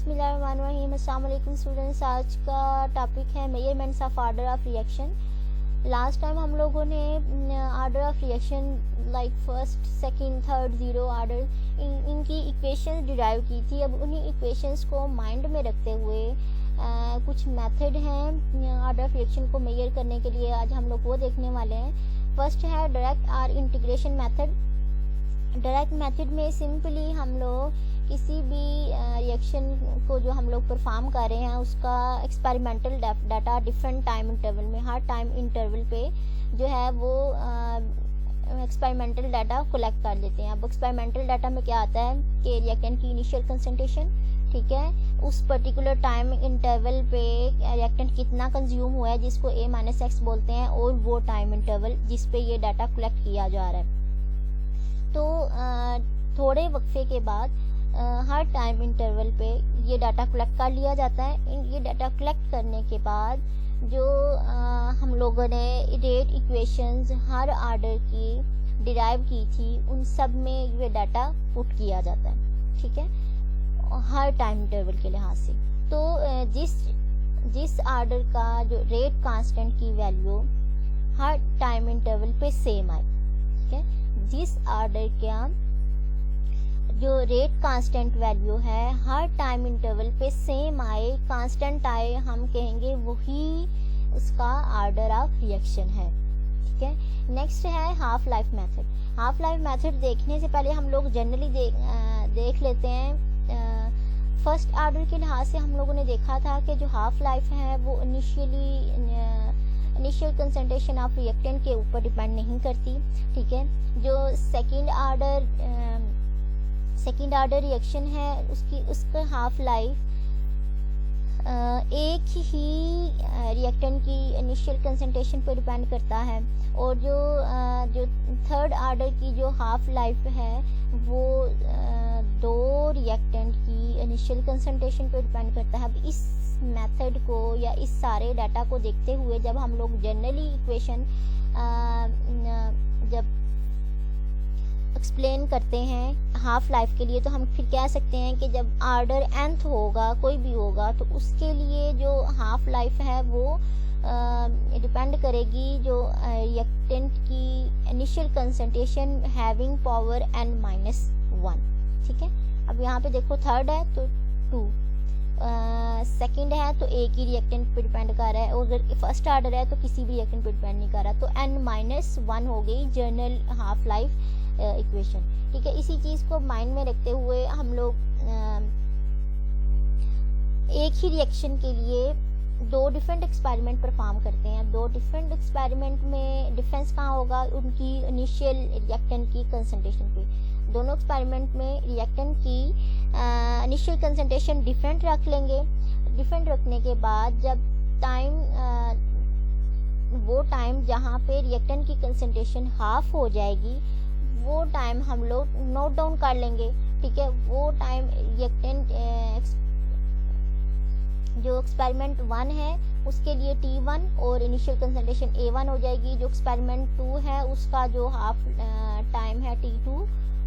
बिस्मिल्लाहिर्रहमानिर्रहीम। अस्सलाम वालेकुम स्टूडेंट्स। आज का टॉपिक है measurements of order of reaction. Last time हम लोगों ने order of reaction like first second third zero order इनकी इक्वेशंस डिराइव की थी। अब उन्हीं इक्वेशंस को माइंड में रखते हुए कुछ मेथड हैं ऑर्डर ऑफ रिएक्शन को मेजर करने के लिए, आज हम लोग वो देखने वाले हैं। फर्स्ट है डायरेक्ट और इंटीग्रेशन मेथड। डायरेक्ट मेथड में सिंपली हम लोग किसी भी रिएक्शन को जो हम लोग परफॉर्म कर रहे हैं उसका experimental data different time interval में, हर टाइम इंटरवल पे जो है वो एक्सपेरिमेंटल डाटा कलेक्ट कर लेते हैं। अब एक्सपेरिमेंटल डाटा में क्या आता है कि रिएक्टेंट की इनिशियल कंसंट्रेशन, ठीक है, उस पर्टिकुलर टाइम इंटरवल पे रिएक्टेंट कितना कंज्यूम हुआ है जिसको a-x बोलते हैं, और वो टाइम इंटरवल जिस पे ये डाटा कलेक्ट किया जा रहा है। तो थोड़े वक्फे के बाद हर टाइम इंटरवल पे ये डाटा कलेक्ट कर लिया जाता है। ये डाटा कलेक्ट करने के बाद जो हम लोगों ने रेट इक्वेशंस हर ऑर्डर की डिराइव की थी उन सब में ये डाटा पुट किया जाता है, ठीक है, हर टाइम इंटरवल के लिहाज से। तो जिस ऑर्डर का जो रेट कांस्टेंट की वैल्यू हर टाइम इंटरवल पे सेम आए, ठीक है, जिस ऑर्डर का जो रेट कांस्टेंट वैल्यू है हर टाइम इंटरवल पे सेम आए, कांस्टेंट आए, हम कहेंगे वही उसका ऑर्डर ऑफ रिएक्शन है, ठीक है। नेक्स्ट है half life method. Half life method देखने से पहले हम लोग जनरली देख लेते हैं। फर्स्ट ऑर्डर के लिहाज से हम लोगों ने देखा था कि जो हाफ लाइफ है वो इनिशियल कंसंट्रेशन ऑफ रिएक्टेंट के ऊपर डिपेंड नहीं करती, ठीक है। जो सेकेंड ऑर्डर रिएक्शन है उसका हाफ लाइफ एक ही रिएक्टेंट की इनिशियल कंसंट्रेशन पर डिपेंड करता है, और जो थर्ड ऑर्डर की जो हाफ लाइफ है वो दो रिएक्टेंट की इनिशियल कंसंट्रेशन पर डिपेंड करता है। अब इस मेथड को या इस सारे डाटा को देखते हुए जब हम लोग जनरली इक्वेशन जब एक्सप्लेन करते हैं हाफ लाइफ के लिए, तो हम फिर कह सकते हैं कि जब ऑर्डर nth होगा कोई भी होगा तो उसके लिए जो हाफ लाइफ है वो डिपेंड करेगी जो रिएक्टेंट की initial concentration having power n-1, ठीक है। अब यहाँ पे देखो थर्ड है तो 2, सेकंड है तो एक ही रिएक्टेंट पे डिपेंड कर रहा है, और अगर फर्स्ट ऑर्डर है तो किसी भी रिएक्टेंट पे डिपेंड नहीं कर रहा, तो n-1 हो गई जनरल हाफ लाइफ इक्वेशन, ठीक है। इसी चीज़ को माइंड में रखते हुए हम लोग एक ही रिएक्शन के लिए दो डिफरेंट एक्सपेरिमेंट परफॉर्म करते हैं। दो डिफरेंट एक्सपेरिमेंट में डिफरेंस कहाँ होगा, उनकी इनिशियल रिएक्टेंट की कंसंट्रेशन पे। दोनों एक्सपेरिमेंट में रिएक्टेंट की इनिशियल कंसंट्रेशन डिफरेंट रख लेंगे। डिफरेंट रखने के बाद जब वो टाइम जहाँ पे रिएक्टेंट की कंसंट्रेशन हाफ हो जाएगी वो टाइम हम लोग नोट डाउन कर लेंगे, ठीक है। वो टाइम रिएक्टेंट जो एक्सपेरिमेंट 1 है उसके लिए T1 और इनिशियल कंसंट्रेशन A1 हो जाएगी। जो एक्सपेरिमेंट 2 है उसका जो हाफ टाइम है T2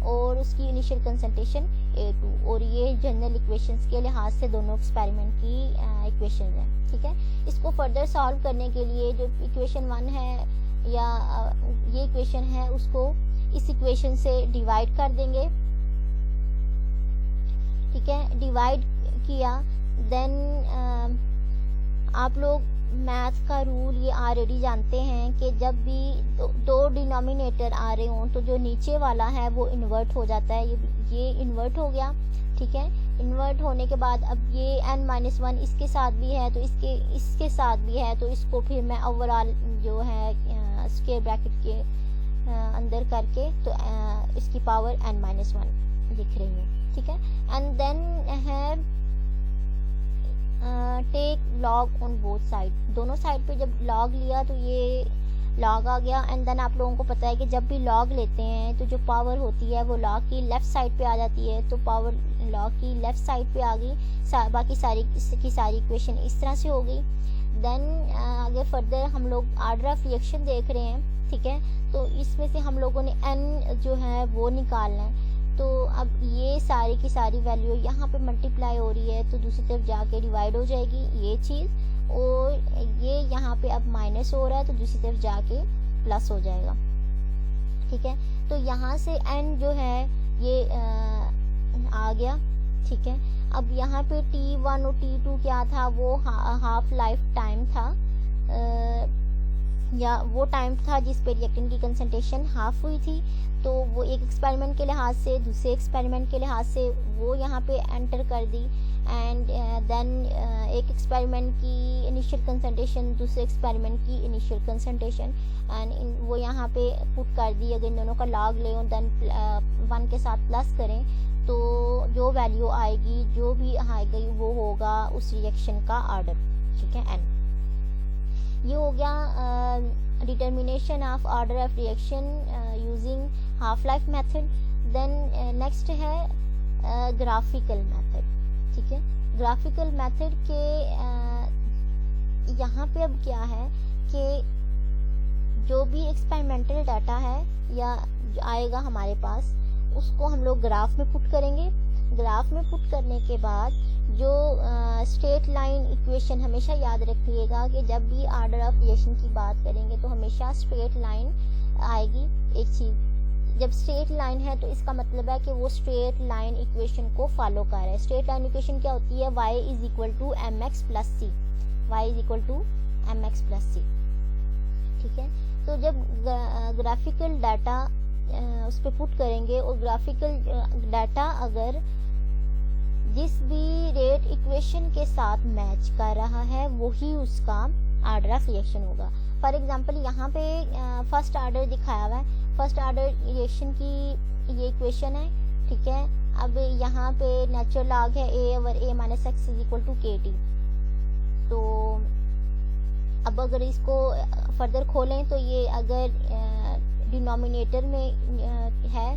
और उसकी इनिशियल कंसंट्रेशन A2, और ये जनरल इक्वेशंस के लिहाज से दोनों एक्सपेरिमेंट की इक्वेशंस हैं, ठीक है। इसको फर्दर सॉल्व करने के लिए जो इक्वेशन 1 है या ये इक्वेशन है उसको इस इक्वेशन से डिवाइड कर देंगे, ठीक है। डिवाइड किया देन आप लोग मैथ का रूल ये ऑलरेडी जानते हैं कि जब भी दो डिनोमिनेटर आ रहे हों तो जो नीचे वाला है वो इन्वर्ट हो जाता है। ये इन्वर्ट हो गया, ठीक है। इन्वर्ट होने के बाद अब ये n-1 इसके साथ भी है तो इसके साथ भी है, तो इसको फिर मैं ओवरऑल जो है स्क्वायर ब्रैकेट के अंदर करके तो इसकी पावर n-1 दिख रही है, ठीक है। एंड देन है take log on both side. दोनों साइड पे जब लॉग लिया तो ये लॉग आ गया। एंड देन आप लोगों को पता है कि जब भी लॉग लेते हैं तो जो पावर होती है वो लॉग की लेफ़्ट साइड पे आ जाती है, तो पावर लॉग की लेफ़्ट साइड पे आ गई। बाकी सारी इक्वेशन इस तरह से हो गई। देन आगे फर्दर हम लोग ऑर्डर ऑफ रिएक्शन देख रहे हैं, ठीक है। तो इसमें से हम लोगों ने n जो है वो निकालना है। तो अब ये सारी की सारी वैल्यू यहाँ पे मल्टीप्लाई हो रही है तो दूसरी तरफ जाके डिवाइड हो जाएगी ये चीज़, और ये यहाँ पे अब माइनस हो रहा है तो दूसरी तरफ जाके प्लस हो जाएगा। ठीक है, तो यहाँ से n जो है ये आ गया। ठीक है, अब यहाँ पे T1 और T2 क्या था, वो हाफ लाइफ टाइम था, या वो टाइम था जिस पे रिएक्टेंट की कंसंट्रेशन हाफ हुई थी। तो वो एक एक्सपेरिमेंट के लिहाज से दूसरे एक्सपेरिमेंट के लिहाज से वो यहाँ पे एंटर कर दी, एंड देन एक एक्सपेरिमेंट की इनिशियल कंसंट्रेशन दूसरे एक्सपेरिमेंट की इनिशियल कंसंट्रेशन एंड वो यहाँ पे पुट कर दी। अगर इन दोनों का लॉग लें और देन 1 के साथ प्लस करें तो जो वैल्यू आएगी, जो भी आएगी वो होगा उस रिएक्शन का ऑर्डर। ठीक है, n ये हो गया determination of order of reaction using half life method. Then next है ग्राफिकल मेथड। ठीक है, ग्राफिकल मेथड के यहाँ पे अब क्या है कि जो भी एक्सपेरिमेंटल डाटा है या आएगा हमारे पास उसको हम लोग ग्राफ में पुट करेंगे। ग्राफ में पुट करने के बाद जो स्ट्रेट लाइन इक्वेशन, हमेशा याद रखिएगा कि जब भी ऑर्डर ऑफ रिएक्शन की बात करेंगे तो हमेशा स्ट्रेट लाइन आएगी। एक चीज़, जब स्ट्रेट लाइन है तो इसका मतलब है कि वो स्ट्रेट लाइन इक्वेशन को फॉलो कर रहा है। स्ट्रेट लाइन इक्वेशन क्या होती है, y is equal to M X plus C, Y is equal to M X plus C. ठीक है, तो जब ग्राफिकल डाटा उस पर पुट करेंगे और ग्राफिकल डाटा अगर जिस भी रेट इक्वेशन के साथ मैच कर रहा है वही उसका ऑर्डर ऑफ रिएक्शन होगा। फॉर एग्जांपल यहाँ पे फर्स्ट ऑर्डर दिखाया हुआ है, फर्स्ट ऑर्डर रिएक्शन की ये इक्वेशन है। ठीक है, अब यहाँ पे नेचुरल लॉग है a over a minus X is equal to K T. तो अब अगर इसको फर्दर खोलें तो ये अगर डिनोमिनेटर में है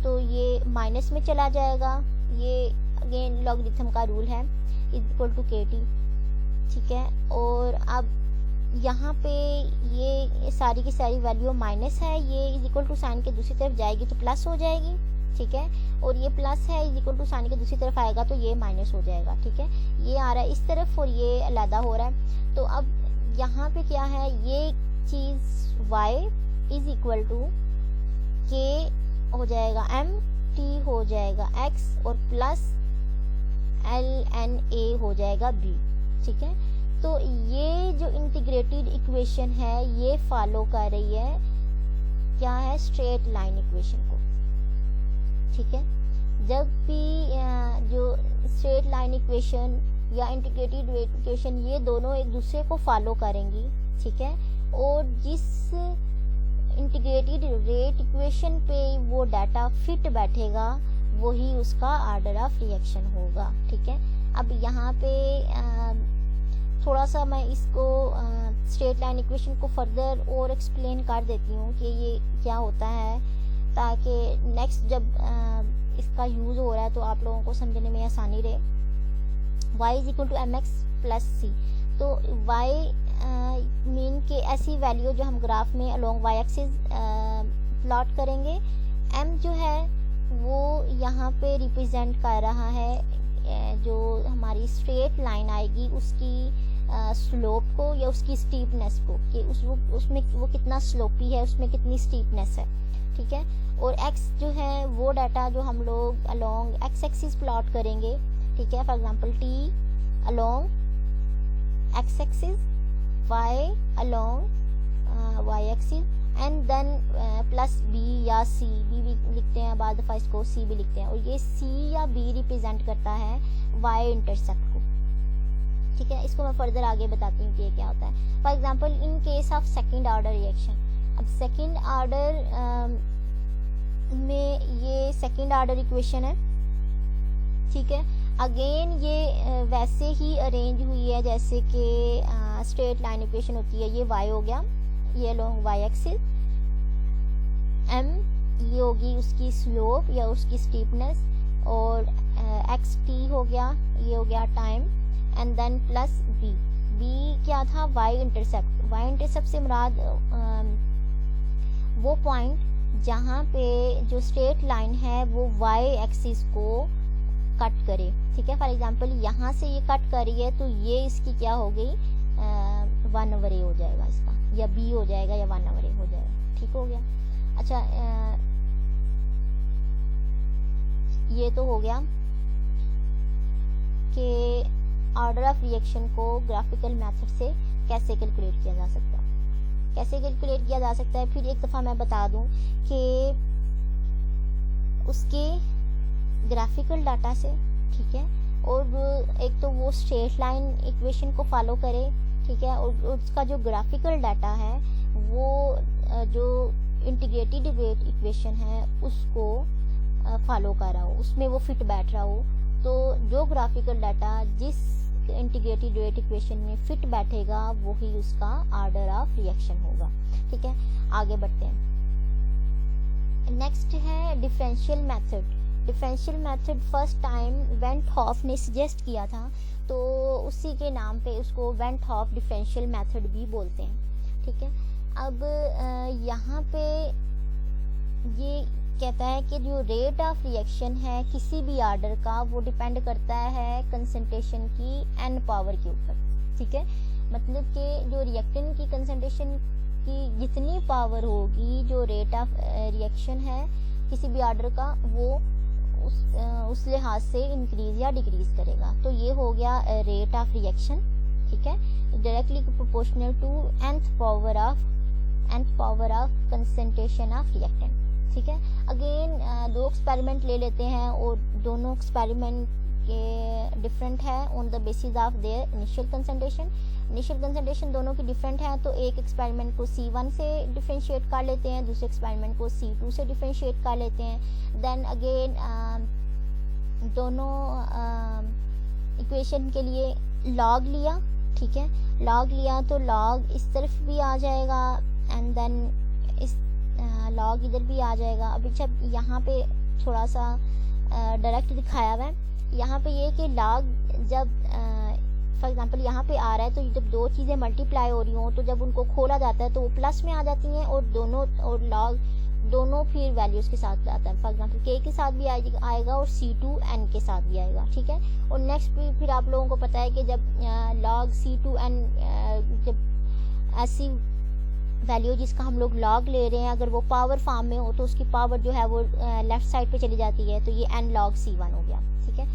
तो ये माइनस में चला जाएगा। ये अगेन लॉगरिथम का रूल है, is equal to K T. ठीक है, और अब यहाँ पे ये सारी की सारी वैल्यू माइनस है, ये इज इक्वल टू साइन के दूसरी तरफ जाएगी तो प्लस हो जाएगी। ठीक है, और ये प्लस है इज इक्वल टू साइन के दूसरी तरफ आएगा तो ये माइनस हो जाएगा। ठीक है, ये आ रहा है इस तरफ और ये अलग हो रहा है। तो अब यहाँ पे क्या है, ये चीज़ y इज इक्वल टू के हो जाएगा m, t हो जाएगा x और प्लस l n a हो जाएगा b। ठीक है, तो ये जो इंटीग्रेटेड इक्वेशन है ये फॉलो कर रही है क्या है, स्ट्रेट लाइन इक्वेशन को। ठीक है, जब भी जो स्ट्रेट लाइन इक्वेशन या इंटीग्रेटेड रेट इक्वेशन ये दोनों एक दूसरे को फॉलो करेंगी। ठीक है, और जिस इंटीग्रेटेड रेट इक्वेशन पे वो डाटा फिट बैठेगा वही उसका ऑर्डर ऑफ रिएक्शन होगा। ठीक है, अब यहाँ पे थोड़ा सा मैं इसको स्ट्रेट लाइन इक्वेशन को फर्दर और एक्सप्लेन कर देती हूँ कि ये क्या होता है, ताकि नेक्स्ट जब इसका यूज़ हो रहा है तो आप लोगों को समझने में आसानी रहे। y is equal to M X plus C, तो y मीन के ऐसी वैल्यू जो हम ग्राफ में अलोंग y एक्सिस प्लॉट करेंगे। m जो है वो यहाँ पे रिप्रेजेंट कर रहा है जो हमारी स्ट्रेट लाइन आएगी उसकी स्लोप को या उसकी स्टीपनेस को, कि उसमें वो कितना स्लोपी है, उसमें कितनी स्टीपनेस है। ठीक है, और x जो है वो डाटा जो हम लोग अलोंग x एक्सिस प्लॉट करेंगे। ठीक है, for example t along x axis, y along y axis and then plus b या c, b भी लिखते हैं बाद दफ़ा इसको c भी लिखते हैं, और ये c या b रिप्रेजेंट करता है y इंटरसेप्ट को। ठीक है, इसको मैं फर्दर आगे बताती हूँ कि ये क्या होता है। For example in case of second order reaction, अब सेकंड ऑर्डर में ये सेकंड ऑर्डर इक्वेशन है। ठीक है, अगेन ये वैसे ही अरेंज हुई है जैसे कि स्ट्रेट लाइन इक्वेशन होती है। ये y हो गया, ये अलोंग y एक्सिस, m ये होगी उसकी स्लोप या उसकी स्टीपनेस, और x t हो गया, ये हो गया time, and then plus b क्या था, y इंटरसेप्ट। y इंटरसेप्ट से मुराद वो पॉइंट जहाँ पे जो स्ट्रेट लाइन है वो वाई एक्सिस को कट करे, ठीक है। फॉर एग्जांपल यहाँ से ये कट कर रही है तो ये इसकी क्या हो गई, 1/a हो जाएगा इसका, या b हो जाएगा, या 1/a हो जाएगा, ठीक हो गया। अच्छा, ये तो हो गया कि ऑर्डर ऑफ रिएक्शन को ग्राफिकल मेथड से कैसे कैलकुलेट किया जा सकता है। कैसे कैलकुलेट किया जा सकता है, फिर एक दफ़ा मैं बता दूं कि उसके ग्राफिकल डाटा से, ठीक है, और एक तो वो स्ट्रेट लाइन इक्वेशन को फॉलो करे, ठीक है, और उसका जो ग्राफिकल डाटा है वो जो इंटीग्रेटेड रेट इक्वेशन है उसको फॉलो कर रहा हो, उसमें वो फिट बैठ रहा हो। तो जो ग्राफिकल डाटा जिस इंटीग्रेटेड रेट इक्वेशन में फिट बैठेगा वही उसका ऑर्डर ऑफ रिएक्शन होगा, ठीक है। आगे बढ़ते हैं। नेक्स्ट है differential method. Differential method first time van't Hoff ने सजेस्ट किया था, तो उसी के नाम पे उसको वेंट हॉफ डिफरेंशियल मेथड भी बोलते हैं, ठीक है। अब यहाँ पे ये कहता है कि जो रेट ऑफ रिएक्शन है किसी भी ऑर्डर का वो डिपेंड करता है कंसंट्रेशन की n पावर के ऊपर, ठीक है। मतलब कि जो रिएक्टेंट की कंसंट्रेशन की जितनी पावर होगी, जो रेट ऑफ रिएक्शन है किसी भी ऑर्डर का वो उस लिहाज से इंक्रीज या डिक्रीज करेगा। तो ये हो गया रेट ऑफ रिएक्शन, ठीक है, directly proportional to nth power of concentration of reactant, ठीक है। अगेन दो एक्सपेरिमेंट ले लेते हैं और दोनों एक्सपेरिमेंट के डिफरेंट है on the basis of their initial concentration. Initial concentration दोनों की डिफरेंट है, तो एक एक्सपेरिमेंट को C1 से डिफरेंशिएट कर लेते हैं, दूसरे एक्सपेरिमेंट को C2 से डिफरेंशिएट कर लेते हैं। देन अगेन दोनों इक्वेशन के लिए लॉग लिया, ठीक है, लॉग लिया तो लॉग इस तरफ भी आ जाएगा एंड देन इस लॉग इधर भी आ जाएगा। अभी जब यहाँ पे थोड़ा सा डायरेक्ट दिखाया हुआ है, यहाँ पे ये कि लॉग जब फॉर एग्जांपल यहाँ पे आ रहा है तो जब दो चीज़ें मल्टीप्लाई हो रही हों तो जब उनको खोला जाता है तो वो प्लस में आ जाती हैं, और लॉग दोनों फिर वैल्यूज़ के साथ आता है। फॉर एग्जांपल k के साथ भी आएगा और C2 n के साथ भी आएगा, ठीक है। और नेक्स्ट फिर आप लोगों को पता है कि जब लॉग C2 n जब ऐसी वैल्यू जिसका हम लोग लॉग ले रहे हैं अगर वो पावर फॉर्म में हो तो उसकी पावर जो है वो लेफ्ट साइड पे चली जाती है, तो ये n log C1 हो गया, ठीक है।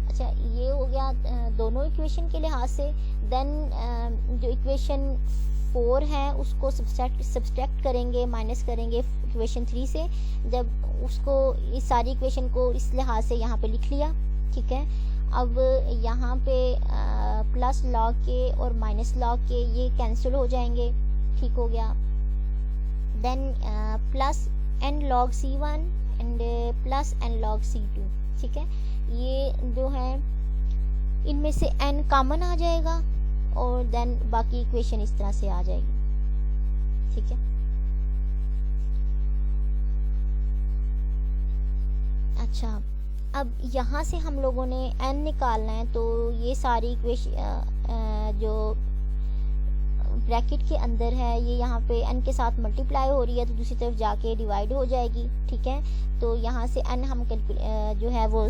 अच्छा, ये हो गया दोनों इक्वेशन के लिहाज से। देन जो इक्वेशन 4 है उसको सब्सट्रैक्ट करेंगे, माइनस करेंगे इक्वेशन 3 से। जब उसको इस सारी इक्वेशन को इस लिहाज से यहाँ पे लिख लिया, ठीक है। अब यहाँ पे प्लस लॉग के और माइनस लॉग के ये कैंसिल हो जाएंगे, ठीक हो गया। Then plus n log C1 and plus n log C2, ठीक है। ये जो है इनमें से n कॉमन आ जाएगा और देन बाकी इक्वेशन इस तरह से आ जाएगी, ठीक है। अच्छा, अब यहाँ से हम लोगों ने n निकालना है, तो ये सारी इक्वेशन जो ब्रैकेट के अंदर है ये यहाँ पे n के साथ मल्टीप्लाई हो रही है तो दूसरी तरफ जाके डिवाइड हो जाएगी, ठीक है। तो यहाँ से n हम जो है वो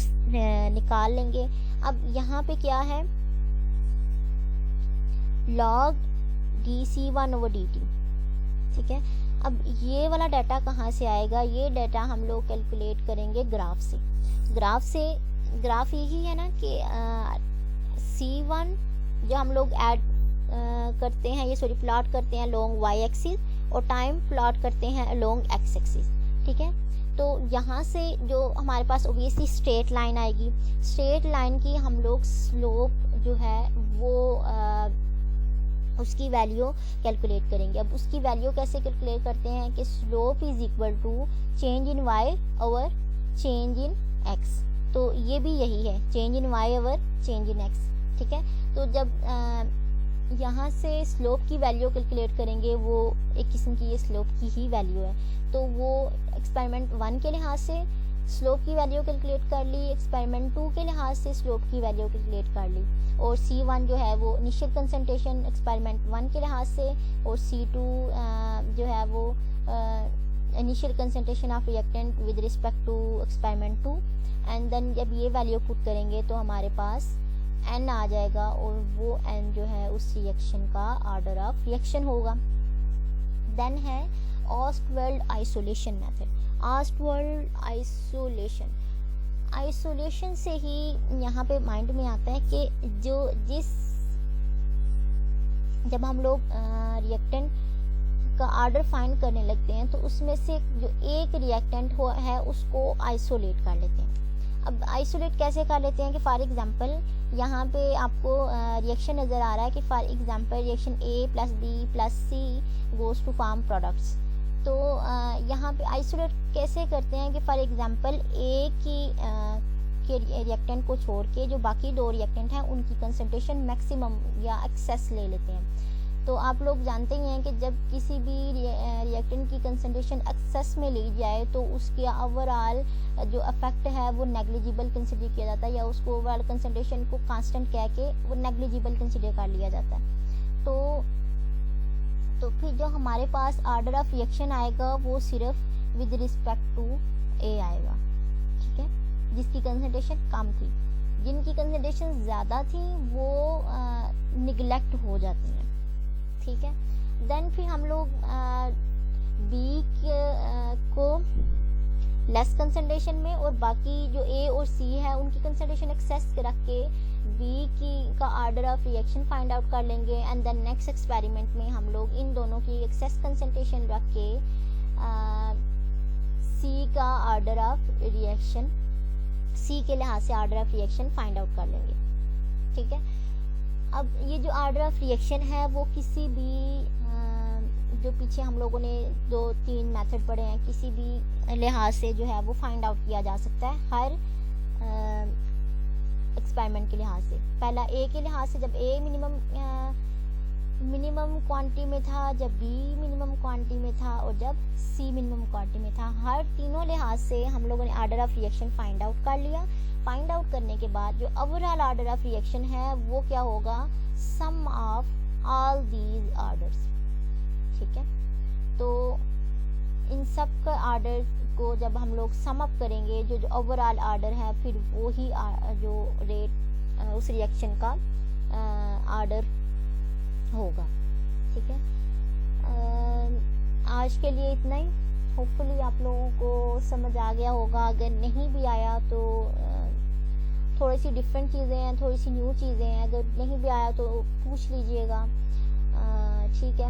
निकाल लेंगे। अब यहाँ पे क्या है, log dC1/dt, ठीक है। अब ये वाला डाटा कहाँ से आएगा, ये डाटा हम लोग कैलकुलेट करेंगे ग्राफ से। ग्राफ यही है ना कि C1 जो हम लोग ऐड करते हैं, ये सॉरी प्लॉट करते हैं अलोंग y एक्सिस और टाइम प्लॉट करते हैं अलोंग x एक्सिस, ठीक है। तो यहाँ से जो हमारे पास ओबियसली स्ट्रेट लाइन आएगी, स्ट्रेट लाइन की हम लोग स्लोप जो है वो उसकी वैल्यू कैलकुलेट करेंगे। अब उसकी वैल्यू कैसे कैलकुलेट करते हैं कि slope is equal to change in y over change in x। तो ये भी यही है, change in y over change in x, ठीक है। तो जब यहाँ से स्लोप की वैल्यू कैलकुलेट करेंगे, वो एक किस्म की ये स्लोप की ही वैल्यू है, तो वो एक्सपेरिमेंट 1 के लिहाज से स्लोप की वैल्यू कैलकुलेट कर ली, एक्सपेरिमेंट 2 के लिहाज से स्लोप की वैल्यू कैलकुलेट कर ली, और C1 जो है वो इनिशियल कंसंट्रेशन एक्सपेरिमेंट 1 के लिहाज से, और C2 जो है वो initial concentration of reactant with respect to experiment 2, and then जब ये वैल्यू पुट करेंगे तो हमारे पास n आ जाएगा, और वो n जो है उस रिएक्शन का ऑर्डर ऑफ रिएक्शन होगा। देन है ऑस्टवाल्ड आइसोलेशन मेथड। ऑस्टवाल्ड आइसोलेशन, आइसोलेशन से ही यहाँ पे माइंड में आता है कि जब हम लोग रिएक्टेंट का ऑर्डर फाइंड करने लगते हैं तो उसमें से जो एक रिएक्टेंट है उसको आइसोलेट कर लेते हैं। अब आइसोलेट कैसे कर लेते हैं कि फॉर एग्जांपल यहाँ पे आपको रिएक्शन नज़र आ रहा है कि for example reaction A + B + C goes to form products. तो यहाँ पे आइसोलेट कैसे करते हैं कि फॉर एग्जांपल A के रिएक्टेंट को छोड़ के जो बाकी 2 रिएक्टेंट हैं उनकी कंसंट्रेशन मैक्सिमम या एक्सेस ले लेते हैं। तो आप लोग जानते ही हैं कि जब किसी भी रिएक्टेंट की कंसंट्रेशन एक्सेस में ली जाए तो उसके ओवरऑल जो इफेक्ट है वो नेग्लिजिबल कंसिडर किया जाता है, या उसको ओवरऑल कंसंट्रेशन को कांस्टेंट कह के वो नेग्लिजिबल कंसिडर कर लिया जाता है। तो फिर जो हमारे पास ऑर्डर ऑफ रिएक्शन आएगा वो सिर्फ विद रिस्पेक्ट टू A आएगा, ठीक है, जिसकी कंसंट्रेशन कम थी। जिनकी कंसंट्रेशन ज़्यादा थी वो निगलेक्ट हो जाती हैं, ठीक है। देन फिर हम लोग B को लेस कंसंट्रेशन में और बाकी जो A और C है उनकी कंसंट्रेशन एक्सेस रख के B का order of reaction find out कर लेंगे, एंड देन नेक्स्ट एक्सपेरिमेंट में हम लोग इन दोनों की एक्सेस कंसंट्रेशन रख के C का ऑर्डर ऑफ रिएक्शन, C के लिहाज से order of reaction find out कर लेंगे, ठीक है। अब ये जो ऑर्डर ऑफ रिएक्शन है वो किसी भी जो पीछे हम लोगों ने 2-3 मेथड पढ़े हैं, किसी भी लिहाज से जो है वो फाइंड आउट किया जा सकता है हर एक्सपेरिमेंट के लिहाज से। पहला A के लिहाज से जब A मिनिमम क्वांटिटी में था, जब B मिनिमम क्वांटिटी में था और जब C मिनिमम क्वांटिटी में था। हर तीनों लिहाज से हम लोगों ने order of reaction find out कर लिया। फाइंड आउट करने के बाद जो ओवरऑल ऑर्डर ऑफ रिएक्शन है वो क्या होगा, सम ऑफ ऑल दीज ऑर्डर्स, ठीक है। तो इन सब का ऑर्डर को जब हम लोग सम अप करेंगे, जो ओवरऑल ऑर्डर है, फिर वो ही जो रेट उस रिएक्शन का ऑर्डर होगा, ठीक है। आज के लिए इतना ही। होपफुली आप लोगों को समझ आ गया होगा। अगर नहीं भी आया तो थोड़ी सी डिफरेंट चीज़ें हैं, थोड़ी सी न्यू चीज़ें हैं, अगर नहीं भी आया तो पूछ लीजिएगा, ठीक है।